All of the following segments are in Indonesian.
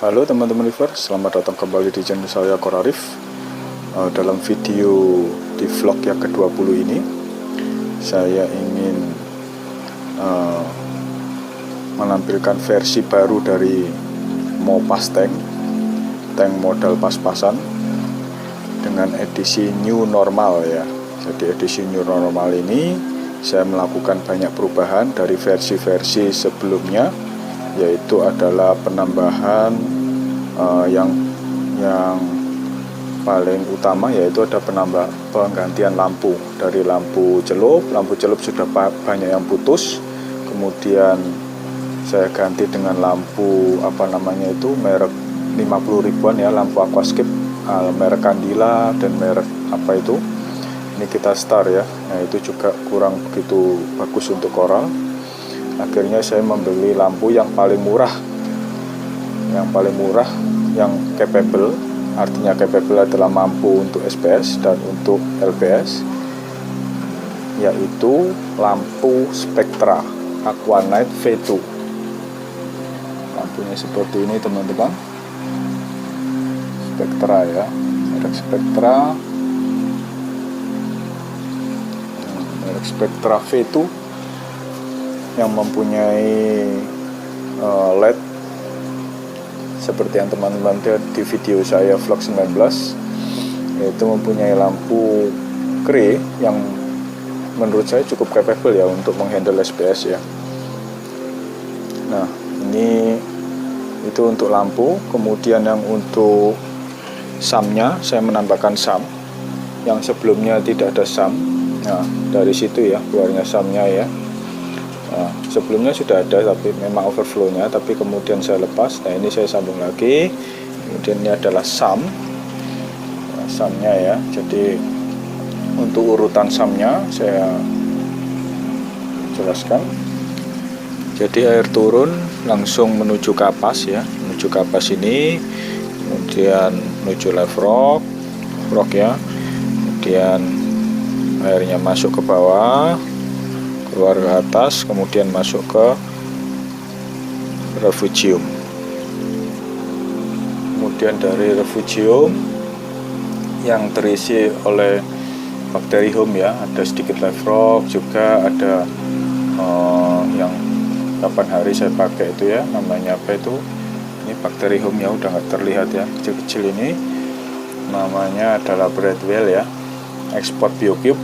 Halo teman-teman reviewer, selamat datang kembali di channel saya Korarif. Dalam video di vlog yang ke-20 ini, saya ingin menampilkan versi baru dari Mopas tank modal pas-pasan dengan edisi new normal ya. Jadi edisi new normal ini saya melakukan banyak perubahan dari versi-versi sebelumnya, yaitu adalah penambahan yang paling utama, yaitu ada penggantian lampu dari lampu celup sudah banyak yang putus, kemudian saya ganti dengan lampu merek 50 ribuan ya, lampu aquascape merek Candila dan merek ini kita star ya. Nah itu juga kurang begitu bagus untuk koral. Akhirnya saya membeli lampu yang paling murah, yang capable. Artinya capable adalah mampu untuk SPS dan untuk LPS, yaitu lampu Spectra Aquanite V2. Lampunya seperti ini teman-teman, Spectra ya, merek Spectra V2 yang mempunyai LED seperti yang teman-teman lihat di video saya vlog 19, yaitu mempunyai lampu grey yang menurut saya cukup capable ya untuk menghandle SPS ya. Nah ini itu untuk lampu. Kemudian yang untuk SAM-nya, saya menambahkan SAM yang sebelumnya tidak ada SAM. Nah dari situ ya keluarnya SAM-nya ya. Nah, sebelumnya sudah ada tapi memang overflow-nya, tapi kemudian saya lepas. Nah ini saya sambung lagi. Kemudian ini adalah SAM, nah, SAM-nya ya. Jadi untuk urutan SAM-nya saya jelaskan. Jadi air turun langsung menuju kapas ya, menuju kapas ini, kemudian menuju left rock ya, kemudian airnya masuk ke bawah, keluar ke atas, kemudian masuk ke refugium. Kemudian dari refugium yang terisi oleh bakterium ya, ada sedikit live rock juga, ada yang kapan hari saya pakai itu ya, namanya apa itu, ini bakteriumnya udah nggak terlihat ya, kecil-kecil ini, namanya adalah Bradwell ya, export biocube.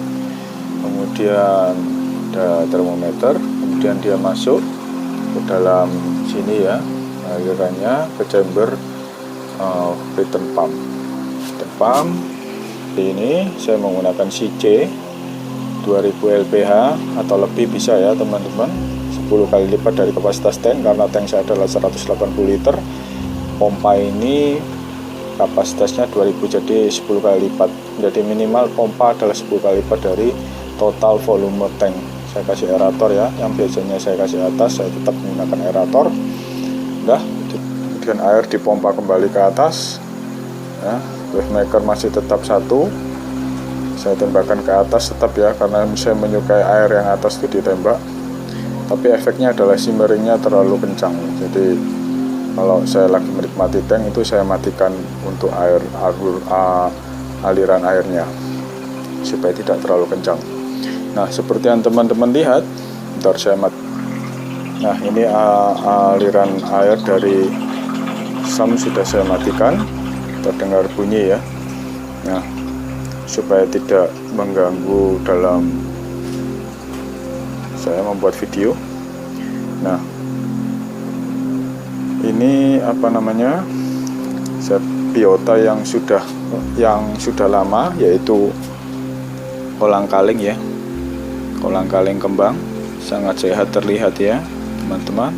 Kemudian ada termometer, kemudian dia masuk ke dalam sini ya, alirannya ke chamber return pump. Ini saya menggunakan CC 2000 LPH atau lebih bisa ya teman-teman, 10 kali lipat dari kapasitas tank, karena tank saya adalah 180 liter. Pompa ini kapasitasnya 2000, jadi 10 kali lipat. Jadi minimal pompa adalah 10 kali lipat dari total volume tank. Saya kasih aerator ya, yang biasanya saya kasih atas, saya tetap menggunakan aerator. Udah, kemudian air dipompa kembali ke atas ya. Wave maker masih tetap satu, saya tembakkan ke atas tetap ya, karena saya menyukai air yang atas itu ditembak. Tapi efeknya adalah shimmeringnya terlalu kencang, jadi kalau saya lagi menikmati tank itu saya matikan untuk aliran airnya supaya tidak terlalu kencang. Nah seperti yang teman-teman lihat, nah ini aliran air dari SAM sudah saya matikan, terdengar bunyi ya. Nah supaya tidak mengganggu dalam saya membuat video. Nah ini biota yang sudah lama, yaitu kolang kaling ya, kolang kaling kembang, sangat sehat terlihat ya teman-teman.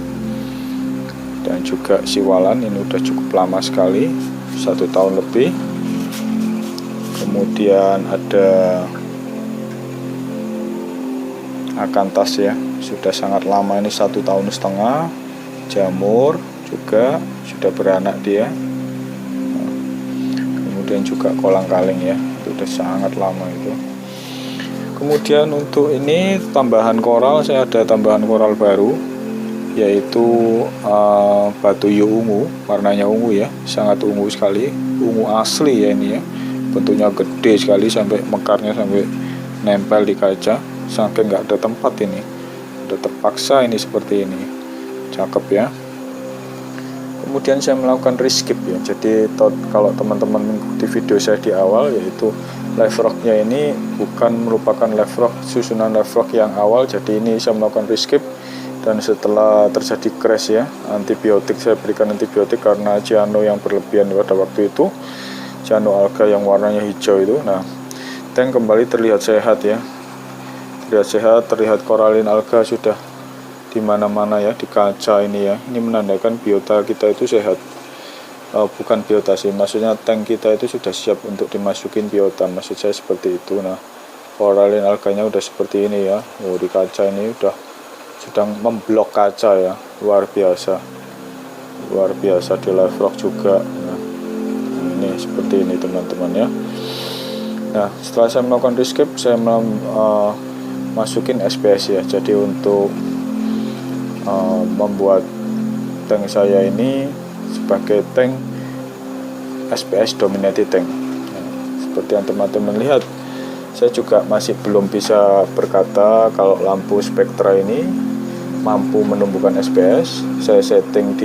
Dan juga siwalan ini udah cukup lama sekali, 1 tahun lebih. Kemudian ada akantas ya, sudah sangat lama, ini 1,5 tahun. Jamur juga sudah beranak dia. Kemudian juga kolang kaling ya, itu udah sangat lama itu. Kemudian untuk ini tambahan koral, saya ada tambahan koral baru yaitu batu hiu ungu, warnanya ungu ya, sangat ungu sekali, ungu asli ya ini ya, bentuknya gede sekali sampai mekarnya sampai nempel di kaca, sampai nggak ada tempat ini, udah terpaksa ini seperti ini, cakep ya. Kemudian saya melakukan reskip ya, jadi kalau teman-teman mengikuti video saya di awal, yaitu live rocknya ini bukan merupakan live rock, susunan live rock yang awal, jadi ini saya melakukan reskip. Dan setelah terjadi crash ya, antibiotik, saya berikan antibiotik karena cyano yang berlebihan pada waktu itu, cyano alga yang warnanya hijau itu. Nah, tank kembali terlihat sehat ya, terlihat sehat, terlihat koralin alga sudah di mana-mana ya, di kaca ini ya. Ini menandakan biota kita itu sehat. Bukan biota sih, maksudnya tank kita itu sudah siap untuk dimasukin biota, maksud saya seperti itu. Nah, koralin alganya udah seperti ini ya. Di kaca ini udah sedang memblok kaca ya, luar biasa di live rock juga. Nah, ini seperti ini teman-teman ya. Nah, setelah saya melakukan reskip, saya masukin SPS ya, jadi untuk membuat tank saya ini sebagai tank SPS dominated tank. Nah, seperti yang teman-teman lihat, saya juga masih belum bisa berkata kalau lampu spektra ini mampu menumbuhkan SPS. Saya setting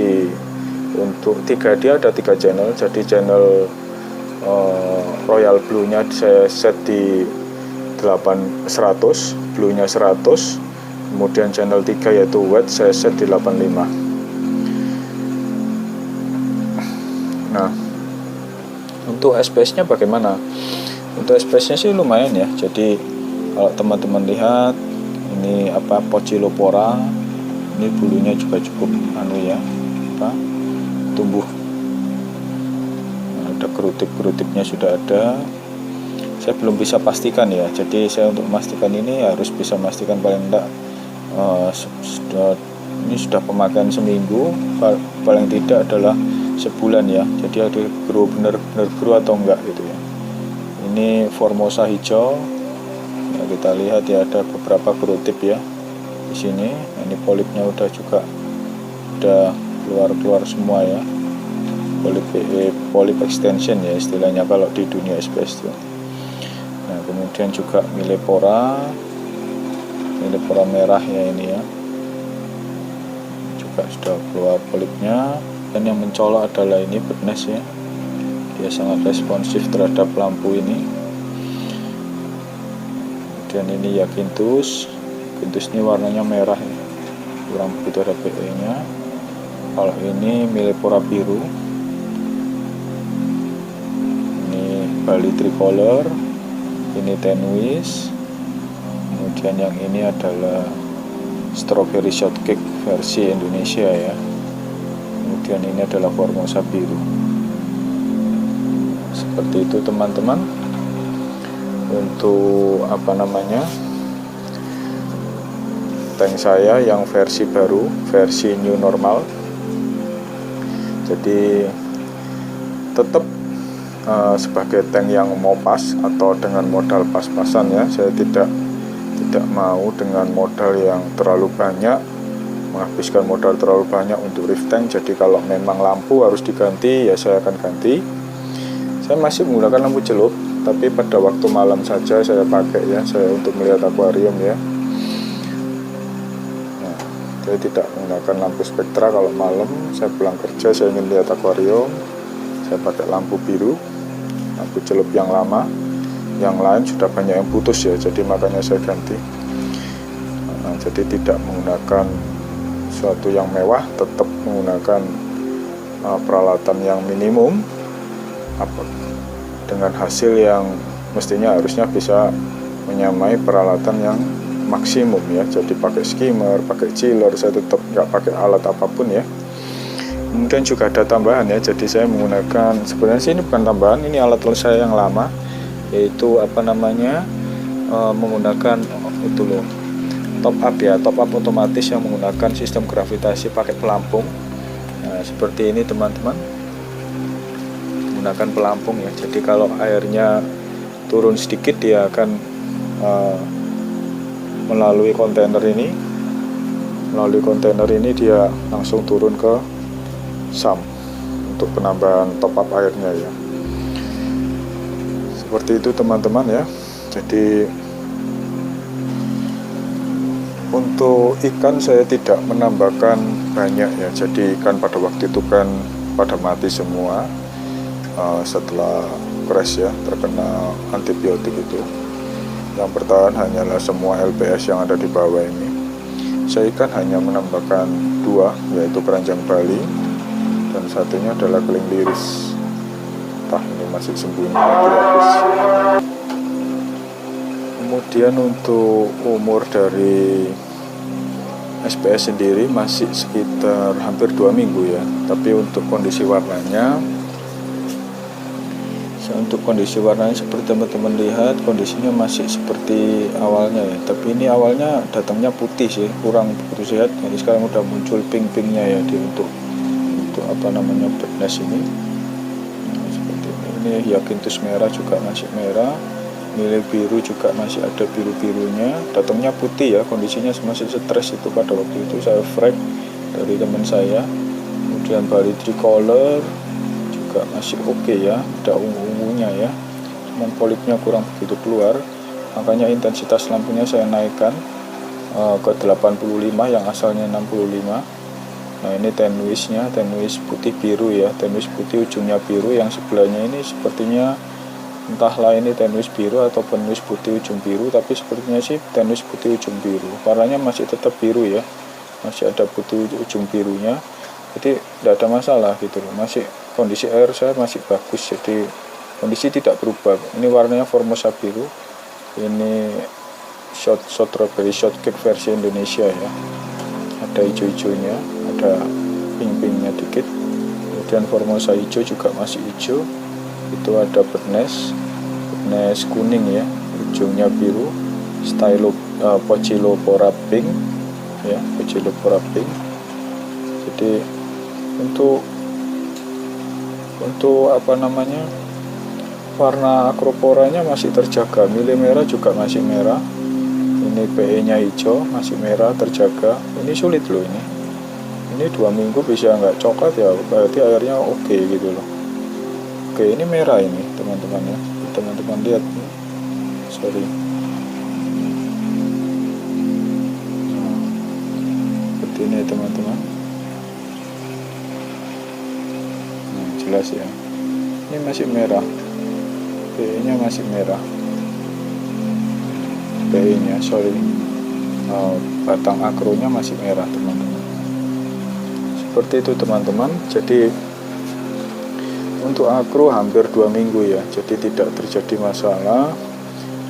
untuk dia ada 3 channel, jadi channel royal blue nya saya set di 800, blue nya 100, kemudian channel 3 yaitu white saya set di 85. Nah, untuk SPS nya bagaimana? Untuk SPS nya sih lumayan ya, jadi kalau teman-teman lihat ini Poecilopora, ini bulunya juga cukup tumbuh. Nah, ada kerutip-kerutipnya sudah ada. Saya belum bisa pastikan ya, jadi saya untuk memastikan ini harus bisa memastikan paling enggak ini sudah pemakaian seminggu, paling tidak adalah sebulan ya, jadi ada benar-benar grow atau enggak gitu ya. Ini Formosa hijau ya, kita lihat ya, ada beberapa kerutip ya di sini. Ini polipnya udah keluar semua ya, polip extension ya istilahnya kalau di dunia SPS itu. Nah, kemudian juga Millepora merah ya, ini ya juga sudah keluar polipnya. Dan yang mencolok adalah ini Birdnest ya, dia sangat responsif terhadap lampu ini. Dan ini ya Quintus ini warnanya merah ya, kurang begitu ada PE nya. Kalau ini Millepora biru, ini Bali tricolor, ini Tenuis, kemudian yang ini adalah Strawberry Shortcake versi Indonesia ya, kemudian ini adalah Formosa biru. Seperti itu teman-teman untuk tank saya yang versi baru, versi new normal. Jadi tetap sebagai tank yang mau pas atau dengan modal pas-pasan ya, saya tidak mau dengan modal yang terlalu banyak, menghabiskan modal terlalu banyak untuk reef tank. Jadi kalau memang lampu harus diganti ya saya akan ganti. Saya masih menggunakan lampu celup, tapi pada waktu malam saja saya pakai ya, saya untuk melihat akuarium ya. Nah, saya tidak menggunakan lampu spektra. Kalau malam saya pulang kerja, saya ingin lihat akuarium, saya pakai lampu biru, lampu celup yang lama. Yang lain sudah banyak yang putus ya, jadi makanya saya ganti. Nah, jadi tidak menggunakan sesuatu yang mewah, tetap menggunakan peralatan yang minimum dengan hasil yang mestinya harusnya bisa menyamai peralatan yang maksimum ya. Jadi pakai skimmer, pakai chiller, saya tetap nggak pakai alat apapun ya. Kemudian juga ada tambahan ya, jadi saya menggunakan, sebenarnya sih ini bukan tambahan, ini alat saya yang lama, yaitu menggunakan top up ya, top up otomatis yang menggunakan sistem gravitasi pakai pelampung. Nah, seperti ini teman-teman, menggunakan pelampung ya, jadi kalau airnya turun sedikit dia akan melalui kontainer ini melalui kontainer ini dia langsung turun ke SAM untuk penambahan top up airnya ya. Seperti itu teman-teman ya. Jadi untuk ikan saya tidak menambahkan banyak ya. Jadi ikan pada waktu itu kan pada mati semua setelah crash ya, terkena antibiotik itu. Yang bertahan hanyalah semua LPS yang ada di bawah ini. Saya ikan hanya menambahkan 2, yaitu keranjang Bali dan satunya adalah keling liris. Entah ini masih sembunyi lagi habis. Kemudian untuk umur dari SPS sendiri masih sekitar hampir 2 minggu ya. Tapi untuk kondisi warnanya seperti teman-teman lihat, kondisinya masih seperti awalnya ya. Tapi ini awalnya datangnya putih sih, kurang begitu sehat. Jadi sekarang udah muncul pink-pinknya ya di untuk bird ini. Nah, seperti ini Hyacinthus merah juga masih merah. Mile biru juga masih ada biru-birunya, datangnya putih ya, kondisinya masih stres itu pada waktu itu saya frag dari teman saya. Kemudian Bali tricolor juga masih oke ya, ada ungu-ungunya ya, cuman polipnya kurang begitu keluar, makanya intensitas lampunya saya naikkan ke 85 yang asalnya 65. Nah ini tenuis putih biru ya, tenuis putih ujungnya biru, yang sebelahnya ini sepertinya entahlah ini tenuis biru atau tenuis putih ujung biru, tapi sepertinya sih tenuis putih ujung biru. Warnanya masih tetap biru ya, masih ada putih ujung birunya, jadi tidak ada masalah gitu loh. Masih kondisi air saya masih bagus, jadi kondisi tidak berubah. Ini warnanya Formosa biru, ini shot strawberry shortcake versi Indonesia ya, ada hijau-hijaunya, ada pink-pinknya dikit. Kemudian Formosa hijau juga masih hijau. Itu ada birdnest kuning ya, ujungnya biru, Poecilopora pink ya, Poecilopora pink. Jadi untuk warna akroporanya masih terjaga, mile merah juga masih merah, ini PE nya hijau masih merah terjaga. Ini sulit loh ini 2 minggu bisa nggak coklat ya, berarti airnya oke gitu loh. Oke, ini merah ini teman-teman ya, teman-teman lihat, sorry. Nah, seperti ini teman-teman. Nah, jelas ya, ini masih merah, PE nya masih merah, PE nya sorry, batang akronya masih merah teman-teman. Seperti itu teman-teman. Jadi untuk akro hampir 2 minggu ya, jadi tidak terjadi masalah.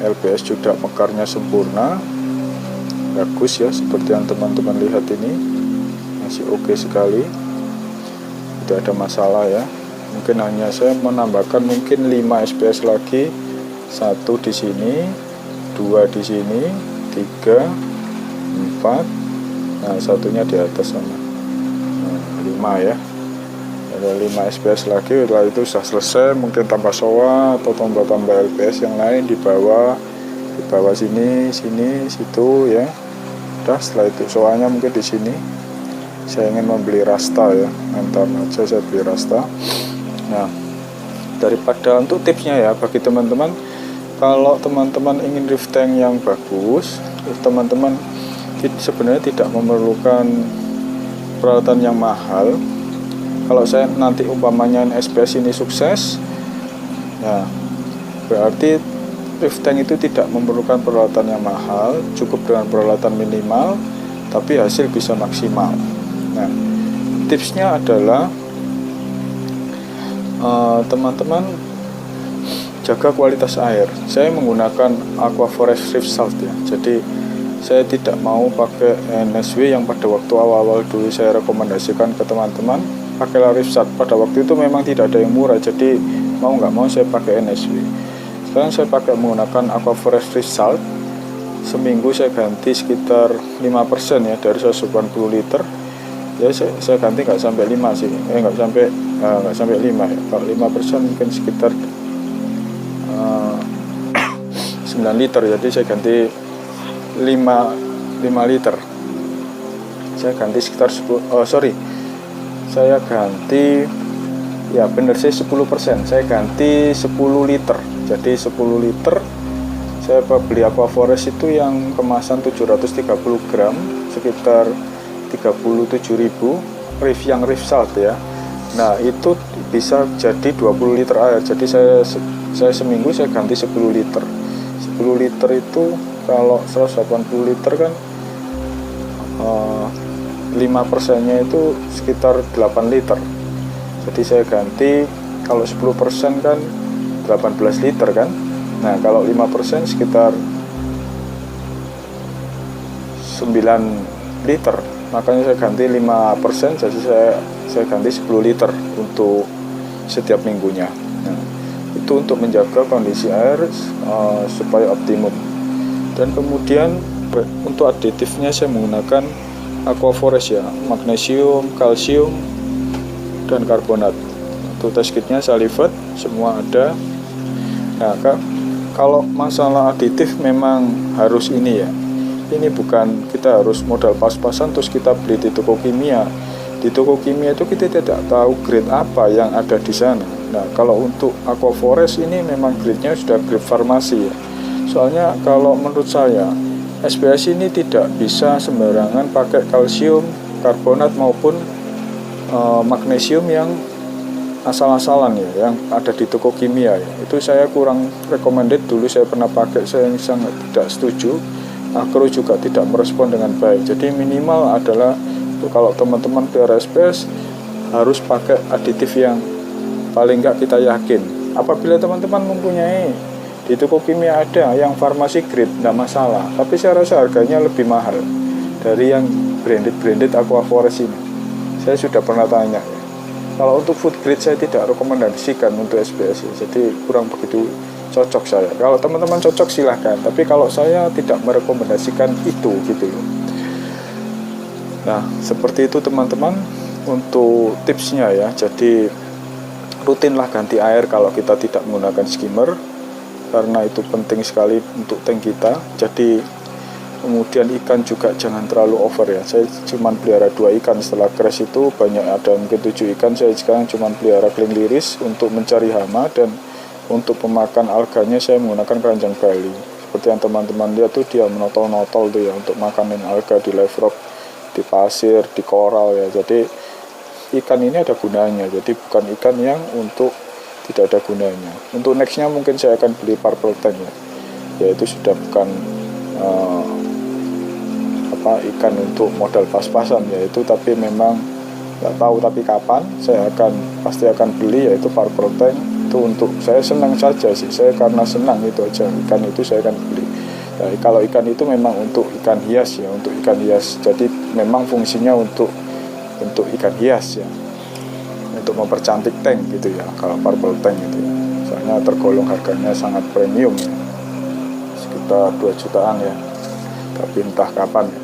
LPS juga mekarnya sempurna, bagus ya, seperti yang teman-teman lihat ini masih oke sekali, tidak ada masalah ya. Mungkin hanya saya menambahkan mungkin 5 SPS lagi, 1 di sini, 2 di sini, 3, 4, nah satunya di atas sana, nah, 5 ya. Ada 5 SPS lagi, setelah itu sudah selesai. Mungkin tambah SOA atau tambah LPS yang lain di bawah sini, situ ya. Udah, setelah itu SOA-nya mungkin di sini. Saya ingin membeli Rasta ya, ntar aja saya beli Rasta. Nah, daripada untuk tipsnya ya, bagi teman-teman, kalau teman-teman ingin reef tank yang bagus, teman-teman sebenarnya tidak memerlukan peralatan yang mahal. Kalau saya nanti umpamanya SPS ini sukses, ya berarti reef tank itu tidak memerlukan peralatan yang mahal, cukup dengan peralatan minimal, tapi hasil bisa maksimal. Nah, tipsnya adalah teman-teman jaga kualitas air. Saya menggunakan Aquaforest Reef Salt ya, jadi saya tidak mau pakai NSW yang pada waktu awal-awal dulu saya rekomendasikan ke teman-teman. Pakailah Reef Salt, pada waktu itu memang tidak ada yang murah, jadi mau nggak mau saya pakai NSW. Sekarang saya pakai menggunakan Aquaforest Reef Salt. Seminggu saya ganti sekitar 5% ya, dari 180 liter ya saya ganti nggak sampai 5 sih, nggak sampai 5 ya. Kalau 5% mungkin sekitar 9 liter, jadi saya ganti 5 liter. saya ganti sekitar 10, saya ganti, ya bener sih 10%, saya ganti 10 liter. Jadi 10 liter saya beli Aquaforest itu yang kemasan 730 gram sekitar 37.000, yang reef salt ya. Nah itu bisa jadi 20 liter air. Jadi saya seminggu saya ganti 10 liter. 10 liter itu kalau 180 liter kan 5%-nya itu sekitar 8 liter. Jadi saya ganti, kalau 10% kan 18 liter kan. Nah kalau 5% sekitar 9 liter. Makanya saya ganti 5%, jadi saya ganti 10 liter untuk setiap minggunya. Nah, itu untuk menjaga kondisi air supaya optimum. Dan kemudian untuk aditifnya saya menggunakan Aquaforest ya, magnesium, kalsium, dan karbonat. Untuk test kitnya saya livet, semua ada. Nah kalau masalah aditif memang harus ini ya. Ini bukan kita harus modal pas-pasan terus kita beli di toko kimia. Di toko kimia itu kita tidak tahu grade apa yang ada di sana. Nah kalau untuk Aquaforest ini memang grade-nya sudah grade farmasi ya. Soalnya kalau menurut saya SPS ini tidak bisa sembarangan pakai kalsium, karbonat maupun magnesium yang asal-asalan ya, yang ada di toko kimia ya. Itu saya kurang recommended. Dulu saya pernah pakai, saya sangat tidak setuju. Agro juga tidak merespon dengan baik. Jadi minimal adalah kalau teman-teman pelihara SPS harus pakai aditif yang paling enggak kita yakin. Apabila teman-teman mempunyai di toko kimia ada yang farmasi grade, tidak masalah. Tapi saya rasa harganya lebih mahal dari yang branded Aquaforest ini. Saya sudah pernah tanya. Kalau untuk food grade saya tidak rekomendasikan untuk SPS, jadi kurang begitu cocok saya. Kalau teman-teman cocok silahkan, tapi kalau saya tidak merekomendasikan itu gitu loh. Nah seperti itu teman-teman untuk tipsnya ya. Jadi rutinlah ganti air kalau kita tidak menggunakan skimmer, karena itu penting sekali untuk tank kita. Jadi kemudian ikan juga jangan terlalu over ya. Saya cuma pelihara 2 ikan setelah crash itu, banyak ada mungkin 7 ikan. Saya sekarang cuma pelihara kling liris untuk mencari hama, dan untuk pemakan alganya saya menggunakan keranjang Bali. Seperti yang teman-teman lihat tuh, dia menotol-notol tuh ya untuk makanin alga di live rock, di pasir, di koral ya. Jadi ikan ini ada gunanya, jadi bukan ikan yang untuk tidak ada gunanya. Untuk nextnya mungkin saya akan beli purple tank ya, yaitu sudah bukan ikan untuk modal pas-pasan yaitu, tapi memang nggak tahu tapi kapan saya pasti akan beli, yaitu purple tank. Itu untuk saya senang saja sih, saya karena senang itu aja, ikan itu saya akan beli. Nah, kalau ikan itu memang untuk ikan hias ya, untuk ikan hias. Jadi memang fungsinya untuk ikan hias ya, untuk mempercantik tank gitu ya, kalau purple tank gitu ya. Soalnya tergolong harganya sangat premium ya, sekitar 2 jutaan ya, tapi entah kapan ya.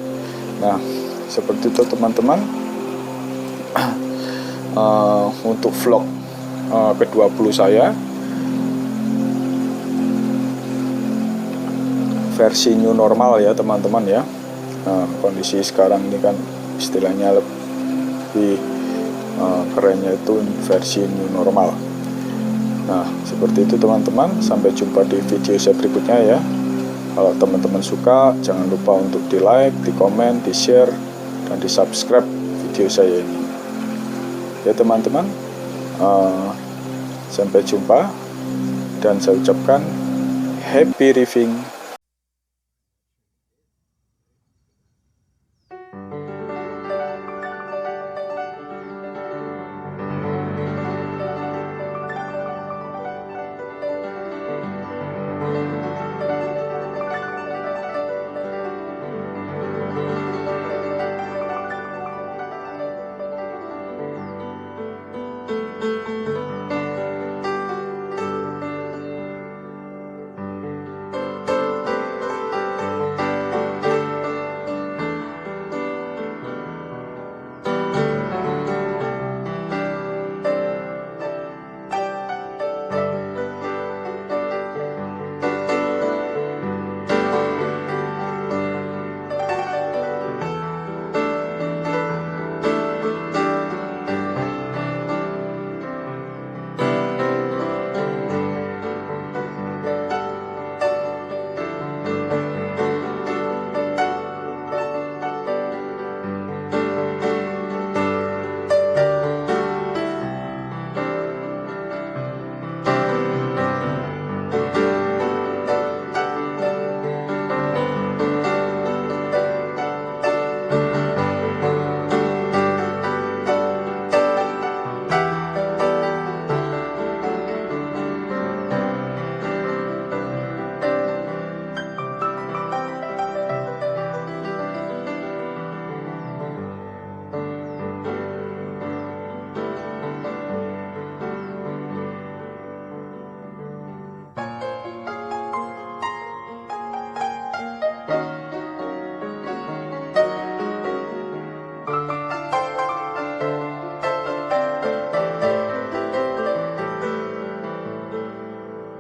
Nah seperti itu teman-teman. Untuk vlog ke-20 saya versi new normal ya teman-teman ya. Kondisi sekarang ini kan istilahnya lebih kerennya itu versi new normal. Nah seperti itu teman-teman, sampai jumpa di video saya berikutnya ya. Kalau teman-teman suka, jangan lupa untuk di like, di komen, di share, dan di subscribe video saya ini ya teman-teman. Sampai jumpa, dan saya ucapkan happy reefing.